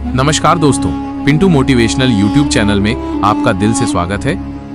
नमस्कार दोस्तों, Pintu motivational YouTube channel में आपका दिल से स्वागत है।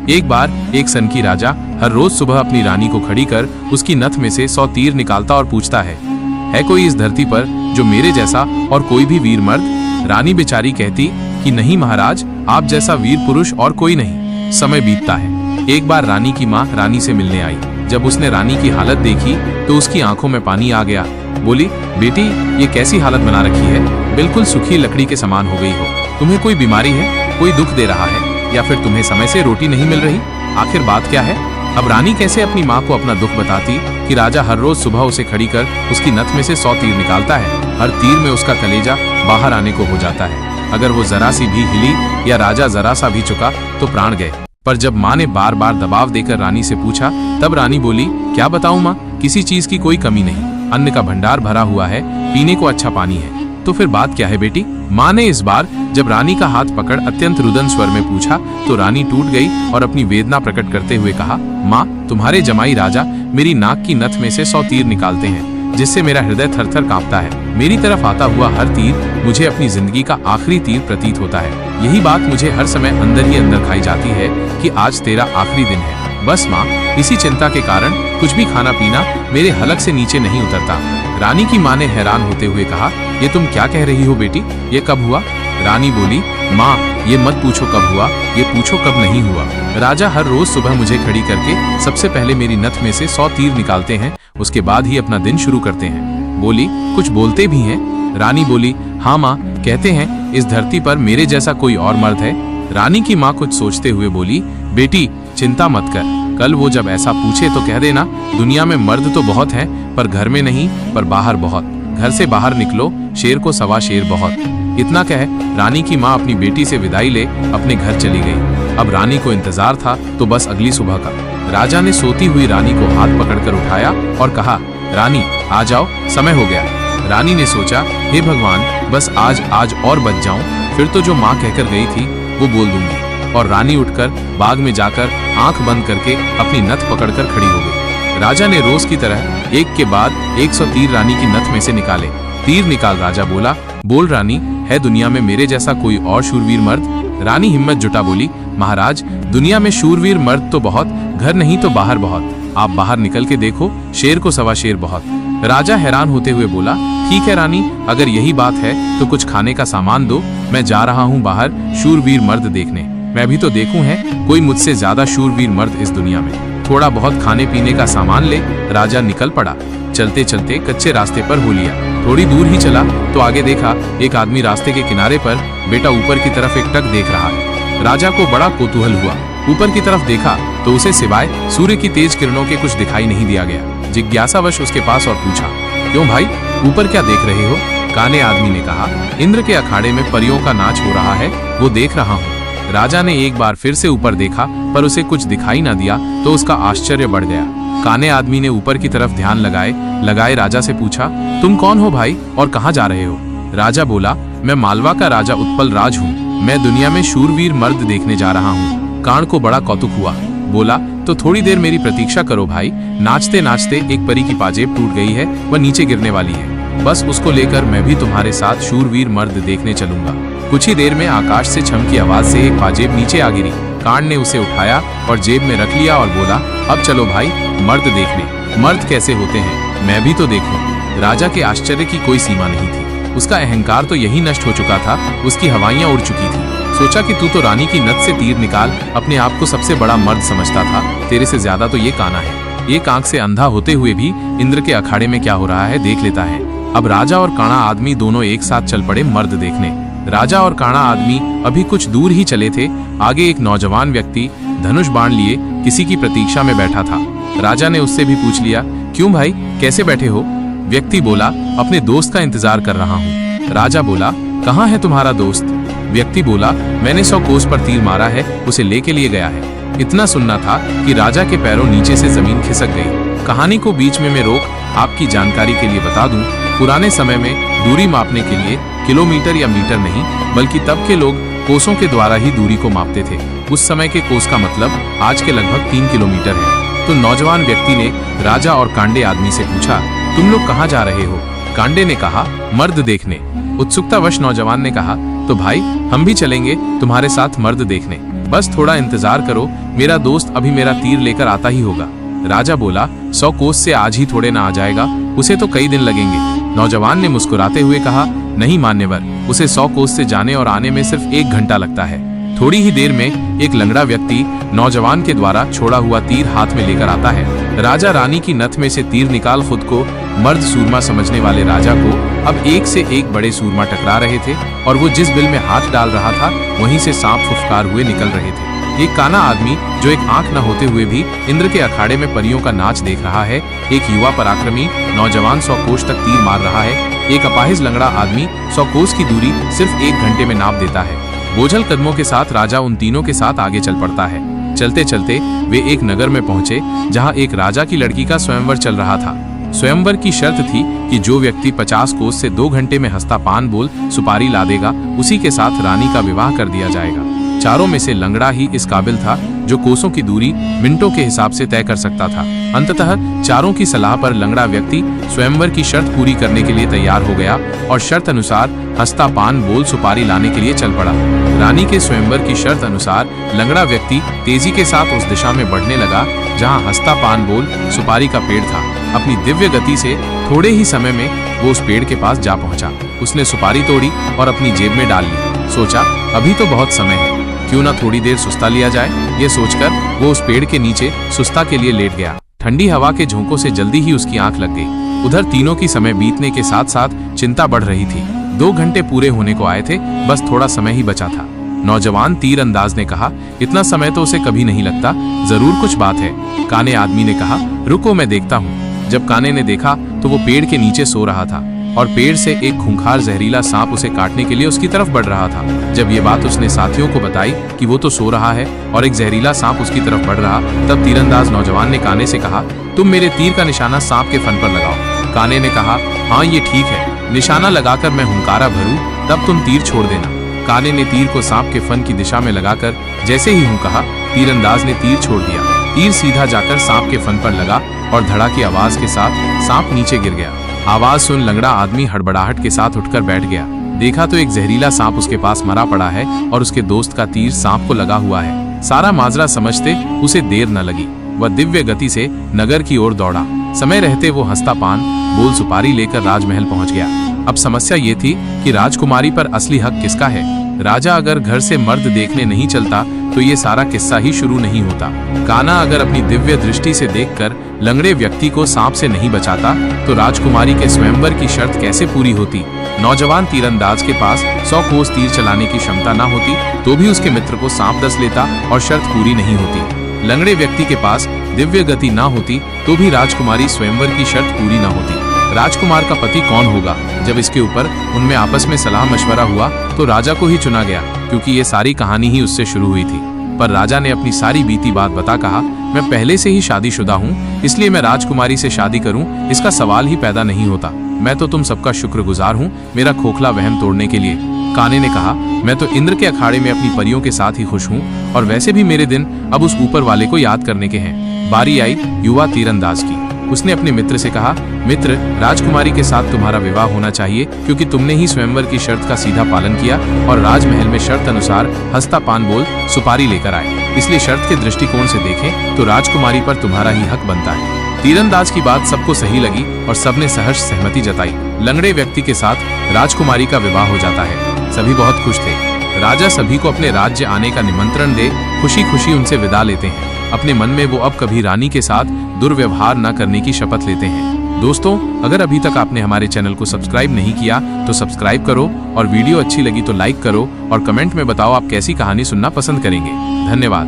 एक बार एक सनकी राजा हर रोज सुबह अपनी रानी को खड़ी कर उसकी नथ में से 100 तीर निकालता और पूछता है कोई इस धरती पर जो मेरे जैसा और कोई भी वीर मर्द? रानी बेचारी कहती कि नहीं महाराज, आप जैसा वीर पुरुष और कोई नहीं। समय बीतता है। एक बार रानी की माँ रानी से मिलने आई। जब उसने रानी की हालत देखी तो उसकी आंखों में पानी आ गया। बोली, बेटी ये कैसी हालत बना रखी है? बिल्कुल सूखी लकड़ी के समान हो गई हो। तुम्हें कोई बीमारी है? कोई दुख दे रहा है? या फिर तुम्हें समय से रोटी नहीं मिल रही? आखिर बात क्या है? अब रानी कैसे अपनी माँ को अपना दुख बताती कि राजा हर रोज सुबह उसे खड़ी कर उसकी नथ में से 100 तीर निकालता है। हर तीर में उसका कलेजा बाहर आने को हो जाता है। अगर वो जरा सी भी हिली या राजा जरा सा भी चुका तो प्राण गए। पर जब माँ ने बार बार दबाव देकर रानी से पूछा, तब रानी बोली, क्या बताऊं माँ, किसी चीज की कोई कमी नहीं। अन्न का भंडार भरा हुआ है, पीने को अच्छा पानी है। तो फिर बात क्या है बेटी? माँ ने इस बार जब रानी का हाथ पकड़ अत्यंत रुदन स्वर में पूछा तो रानी टूट गई और अपनी वेदना प्रकट करते हुए कहा, माँ, तुम्हारे जमाई राजा मेरी नाक की नथ में से 100 तीर निकालते हैं, जिससे मेरा हृदय थर-थर कांपता है। मेरी तरफ आता हुआ हर तीर मुझे अपनी जिंदगी का आखिरी तीर प्रतीत होता है। यही बात मुझे हर समय अंदर ही अंदर खाई जाती है कि आज तेरा आखिरी दिन है। बस माँ, इसी चिंता के कारण कुछ भी खाना पीना मेरे हलक से नीचे नहीं उतरता। रानी की माँ ने हैरान होते हुए कहा, ये तुम क्या कह रही हो बेटी? ये कब हुआ? रानी बोली, माँ, ये मत पूछो कब हुआ, ये पूछो कब नहीं हुआ। राजा हर रोज सुबह मुझे खड़ी करके सबसे पहले मेरी नथ में से 100 तीर निकालते हैं, उसके बाद ही अपना दिन शुरू करते हैं। बोली, कुछ बोलते भी हैं? रानी बोली, हाँ माँ, कहते हैं इस धरती पर मेरे जैसा कोई और मर्द है। रानी की माँ कुछ सोचते हुए बोली, बेटी चिंता मत कर, कल वो जब ऐसा पूछे तो कह देना, दुनिया में मर्द तो बहुत हैं, पर घर में नहीं, पर बाहर बहुत। घर से बाहर निकलो, शेर को सवा शेर बहुत। इतना कह रानी की माँ अपनी बेटी से विदाई ले अपने घर चली गई। अब रानी को इंतजार था तो बस अगली सुबह का। राजा ने सोती हुई रानी को हाथ पकड़कर उठाया और कहा, रानी आ जाओ, समय हो गया। रानी ने सोचा, हे भगवान, बस आज और बच जाऊं, फिर तो जो माँ कहकर गई थी वो बोल दूंगी। और रानी उठकर बाग में जाकर आंख बंद करके अपनी नथ पकड़कर खड़ी हो गई। राजा ने रोज की तरह एक के बाद 100 तीर रानी की नथ में से निकाले। तीर निकाल राजा बोला, बोल रानी, है दुनिया में मेरे जैसा कोई और शूरवीर मर्द? रानी हिम्मत जुटा बोली, महाराज, दुनिया में शूरवीर मर्द तो बहुत, घर नहीं तो बाहर बहुत। आप बाहर निकल के देखो, शेर को सवा शेर बहुत। राजा हैरान होते हुए बोला, ठीक है रानी, अगर यही बात है तो कुछ खाने का सामान दो, मैं जा रहा हूँ बाहर शूरवीर मर्द देखने। मैं भी तो देखूं है कोई मुझसे ज्यादा शूरवीर मर्द इस दुनिया में। थोड़ा बहुत खाने पीने का सामान ले राजा निकल पड़ा। चलते चलते कच्चे रास्ते पर हो लिया। थोड़ी दूर ही चला तो आगे देखा एक आदमी रास्ते के किनारे पर बेटा ऊपर की तरफ एक टक देख रहा है। राजा को बड़ा कौतूहल हुआ। ऊपर की तरफ देखा तो उसे सिवाय सूर्य की तेज किरणों के कुछ दिखाई नहीं दिया गया। जिज्ञासावश उसके पास और पूछा, क्यों भाई, ऊपर क्या देख रहे हो? काने आदमी ने कहा, इंद्र के अखाड़े में परियों का नाच हो रहा है, वो देख रहा हूँ। राजा ने एक बार फिर से ऊपर देखा पर उसे कुछ दिखाई न दिया तो उसका आश्चर्य बढ़ गया। काने आदमी ने ऊपर की तरफ ध्यान लगाए राजा से पूछा, तुम कौन हो भाई और कहाँ जा रहे हो? राजा बोला, मैं मालवा का राजा उत्पल राज हूँ। मैं दुनिया में शूरवीर मर्द देखने जा रहा हूँ। कान को बड़ा कौतुक हुआ। बोला, तो थोड़ी देर मेरी प्रतीक्षा करो भाई। नाचते नाचते एक परी की पाजेब टूट गई है, वह नीचे गिरने वाली है। बस उसको लेकर मैं भी तुम्हारे साथ शूरवीर मर्द देखने चलूंगा। कुछ ही देर में आकाश से छम की आवाज से एक पाजेब नीचे आ गिरी। कान ने उसे उठाया और जेब में रख लिया और बोला, अब चलो भाई मर्द देखने। मर्द कैसे होते हैं मैं भी तो देखूं। राजा के आश्चर्य की कोई सीमा नहीं थी। उसका अहंकार तो यही नष्ट हो चुका था, उसकी हवाइयां उड़ चुकी थी। सोचा कि तू तो रानी की नथ से तीर निकाल अपने आप को सबसे बड़ा मर्द समझता था, तेरे से ज्यादा तो ये काना है। एक आंख से अंधा होते हुए भी इंद्र के अखाड़े में क्या हो रहा है देख लेता है। अब राजा और काना आदमी दोनों एक साथ चल पड़े मर्द देखने। राजा और काना आदमी अभी कुछ दूर ही चले थे। आगे एक नौजवान व्यक्ति धनुष बाण लिए किसी की प्रतीक्षा में बैठा था। राजा ने उससे भी पूछ लिया, क्यों भाई, कैसे बैठे हो? व्यक्ति बोला, अपने दोस्त का इंतजार कर रहा हूँ। राजा बोला, कहाँ है तुम्हारा दोस्त? व्यक्ति बोला, मैंने 100 कोस पर तीर मारा है, उसे लेके लिए गया है। इतना सुनना था कि राजा के पैरों नीचे से जमीन खिसक गई। कहानी को बीच में मैं रोक आपकी जानकारी के लिए बता दूं, पुराने समय में दूरी मापने के लिए किलोमीटर या मीटर नहीं, बल्कि तब के लोग कोसों के द्वारा ही दूरी को मापते थे। उस समय के कोस का मतलब आज के लगभग 3 किलोमीटर है। तो नौजवान व्यक्ति ने राजा और कांडे आदमी से पूछा, तुम लोग कहाँ जा रहे हो? कांडे ने कहा, मर्द देखने। उत्सुकतावश नौजवान ने कहा, तो भाई हम भी चलेंगे तुम्हारे साथ मर्द देखने, बस थोड़ा इंतजार करो, मेरा दोस्त अभी मेरा तीर लेकर आता ही होगा। राजा बोला, 100 कोस से आज ही थोड़े ना आ जाएगा, उसे तो कई दिन लगेंगे। नौजवान ने मुस्कुराते हुए कहा, नहीं मान्यवर, उसे 100 कोस से जाने और आने में सिर्फ 1 घंटा लगता है। थोड़ी ही देर में एक लंगड़ा व्यक्ति नौजवान के द्वारा छोड़ा हुआ तीर हाथ में लेकर आता है। राजा रानी की नथ में से तीर निकाल खुद को मर्द सूरमा समझने वाले राजा को अब एक से एक बड़े सूरमा टकरा रहे थे और वो जिस बिल में हाथ डाल रहा था वहीं से सांप फुफकार हुए निकल रहे थे। एक काना आदमी जो एक आंख न होते हुए भी इंद्र के अखाड़े में परियों का नाच देख रहा है, एक युवा पराक्रमी नौजवान 100 कोस तक तीर मार रहा है, एक अपाहिज लंगड़ा आदमी 100 कोस की दूरी सिर्फ 1 घंटे में नाप देता है। बोझल कदमों के साथ राजा उन तीनों के साथ आगे चल पड़ता है। चलते चलते वे एक नगर में पहुंचे जहां एक राजा की लड़की का स्वयंवर चल रहा था। स्वयंवर की शर्त थी कि जो व्यक्ति 50 कोस से 2 घंटे में हंसता पान बोल सुपारी ला देगा उसी के साथ रानी का विवाह कर दिया जाएगा। चारों में से लंगड़ा ही इस काबिल था जो कोसों की दूरी मिनटों के हिसाब से तय कर सकता था। अंततः चारों की सलाह पर लंगड़ा व्यक्ति स्वयंवर की शर्त पूरी करने के लिए तैयार हो गया और शर्त अनुसार हंसता पान बोल सुपारी लाने के लिए चल पड़ा। रानी के स्वयंवर की शर्त अनुसार लंगड़ा व्यक्ति तेजी के साथ उस दिशा में बढ़ने लगा जहां हंसता पान बोल सुपारी का पेड़ था। अपनी दिव्य गति से थोड़े ही समय में वो उस पेड़ के पास जा पहुंचा। उसने सुपारी तोड़ी और अपनी जेब में डाल ली। सोचा, अभी तो बहुत समय है, क्यों ना थोड़ी देर सुस्ता लिया जाए। ये सोचकर वो उस पेड़ के नीचे सुस्ता के लिए लेट गया। ठंडी हवा के झोंकों से जल्दी ही उसकी आंख लग गई। उधर तीनों की समय बीतने के साथ साथ चिंता बढ़ रही थी। 2 घंटे पूरे होने को आए थे, बस थोड़ा समय ही बचा था। नौजवान तीरंदाज ने कहा, इतना समय तो उसे कभी नहीं लगता, जरूर कुछ बात है। काने आदमी ने कहा, रुको मैं देखता हूँ। जब काने ने देखा तो वो पेड़ के नीचे सो रहा था और पेड़ से एक खूंखार जहरीला सांप उसे काटने के लिए उसकी तरफ बढ़ रहा था। जब ये बात उसने साथियों को बताई कि वो तो सो रहा है और एक जहरीला सांप उसकी तरफ बढ़ रहा, तब तीरंदाज नौजवान ने काने से कहा, तुम मेरे तीर का निशाना सांप के फन पर लगाओ। काने ने कहा, हाँ ये ठीक है, निशाना लगाकर मैं हुंकारा भरूं तब तुम तीर छोड़ देना। काने ने तीर को सांप के फन की दिशा में लगाकर जैसे ही हूं कहा, तीरंदाज ने तीर छोड़ दिया। तीर सीधा जाकर सांप के फन पर लगा और धड़ा की आवाज के साथ सांप नीचे गिर गया। आवाज सुन लंगड़ा आदमी हड़बड़ाहट के साथ उठकर बैठ गया। देखा तो एक जहरीला सांप उसके पास मरा पड़ा है और उसके दोस्त का तीर सांप को लगा हुआ है। सारा माजरा समझते उसे देर न लगी। वह दिव्य गति से नगर की ओर दौड़ा। समय रहते वो हंसता पान बोल सुपारी लेकर राजमहल पहुंच गया। अब समस्या ये थी कि राजकुमारी पर असली हक किसका है। राजा अगर घर से मर्द देखने नहीं चलता तो ये सारा किस्सा ही शुरू नहीं होता। काना अगर अपनी दिव्य दृष्टि से देखकर लंगड़े व्यक्ति को सांप से नहीं बचाता तो राजकुमारी के स्वयंवर की शर्त कैसे पूरी होती। नौजवान तीरंदाज के पास 100 कोस तीर चलाने की क्षमता न होती तो भी उसके मित्र को सांप डस लेता और शर्त पूरी नहीं होती। लंगड़े व्यक्ति के पास दिव्य गति ना होती तो भी राजकुमारी स्वयंवर की शर्त पूरी ना होती। राजकुमार का पति कौन होगा? जब इसके ऊपर उनमें आपस में सलाह मशवरा हुआ तो राजा को ही चुना गया, क्योंकि ये सारी कहानी ही उससे शुरू हुई थी। पर राजा ने अपनी सारी बीती बात बता कहा, मैं पहले से ही शादीशुदा हूँ, इसलिए मैं राजकुमारी से शादी करूँ इसका सवाल ही पैदा नहीं होता। मैं तो तुम सबका शुक्रगुजार हूँ मेरा खोखला वहम तोड़ने के लिए। काने ने कहा, मैं तो इंद्र के अखाड़े में अपनी परियों के साथ ही खुश हूँ और वैसे भी मेरे दिन अब उस ऊपर वाले को याद करने के हैं। बारी आई युवा तीरंदाज की। उसने अपने मित्र से कहा, मित्र, राजकुमारी के साथ तुम्हारा विवाह होना चाहिए क्योंकि तुमने ही स्वयंवर की शर्त का सीधा पालन किया और राजमहल में शर्त अनुसार हंसता पान बोल सुपारी लेकर आए। इसलिए शर्त के दृष्टिकोण से देखें तो राजकुमारी पर तुम्हारा ही हक बनता है। तीरंदाज की बात सबको सही लगी और सबने सहर्ष सहमति जताई। लंगड़े व्यक्ति के साथ राजकुमारी का विवाह हो जाता है। सभी बहुत खुश थे। राजा सभी को अपने राज्य आने का निमंत्रण दे खुशी खुशी उनसे विदा लेते हैं। अपने मन में वो अब कभी रानी के साथ दुर्व्यवहार न करने की शपथ लेते हैं। दोस्तों, अगर अभी तक आपने हमारे चैनल को सब्सक्राइब नहीं किया तो सब्सक्राइब करो और वीडियो अच्छी लगी तो लाइक करो और कमेंट में बताओ आप कैसी कहानी सुनना पसंद करेंगे। धन्यवाद।